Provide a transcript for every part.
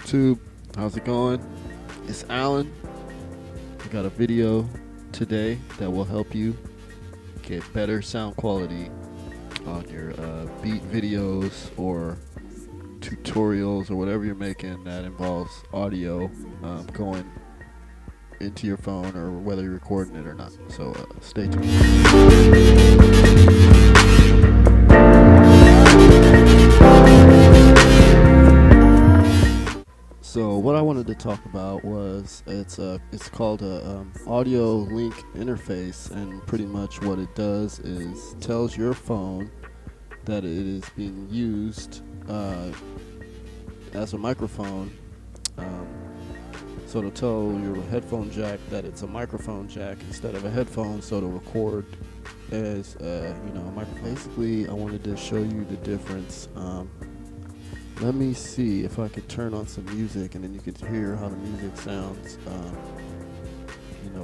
YouTube, how's it going? It's Alan. I got a video today that will help you get better sound quality on your beat videos or tutorials or whatever you're making that involves audio going into your phone, or whether you're recording it or not. So stay tuned. So what I wanted to talk about was it's called a audio link interface, and pretty much what it does is tells your phone that it is being used as a microphone. So it'll tell your headphone jack that it's a microphone jack instead of a headphone, so it'll record as a microphone. Basically, I wanted to show you the difference. Let me see if I could turn on some music, and then you could hear how the music sounds,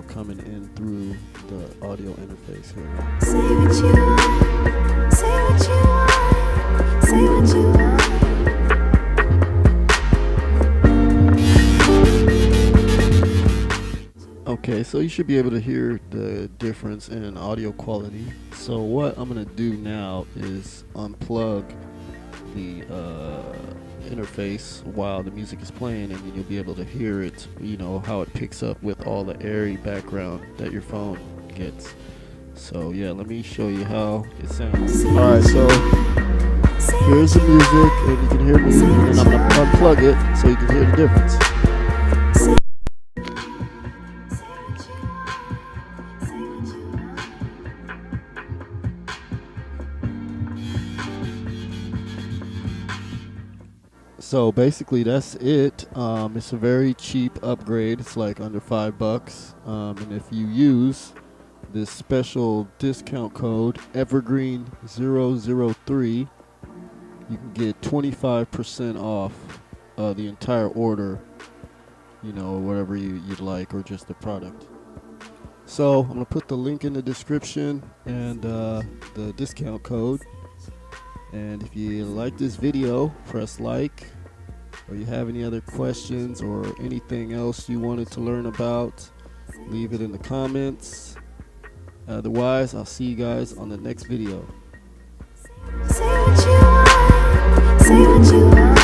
coming in through the audio interface here. Say what you want, say what you want, say what you want. Okay, so you should be able to hear the difference in audio quality. So what I'm going to do now is unplug the interface while the music is playing, and then you'll be able to hear it, how it picks up with all the airy background that your phone gets. So yeah, let me show you how it sounds. Alright, so here's the music, and you can hear me, and I'm going to unplug it so you can hear the difference. So basically that's it. It's a very cheap upgrade. It's like under $5. And if you use this special discount code Evergreen003, you can get 25% off the entire order, whatever you'd like, or just the product. So I'm gonna put the link in the description and the discount code. And if you like this video, press like. Or you have any other questions or anything else you wanted to learn about, leave it in the comments. Otherwise, I'll see you guys on the next video. Say what you want, say what you want.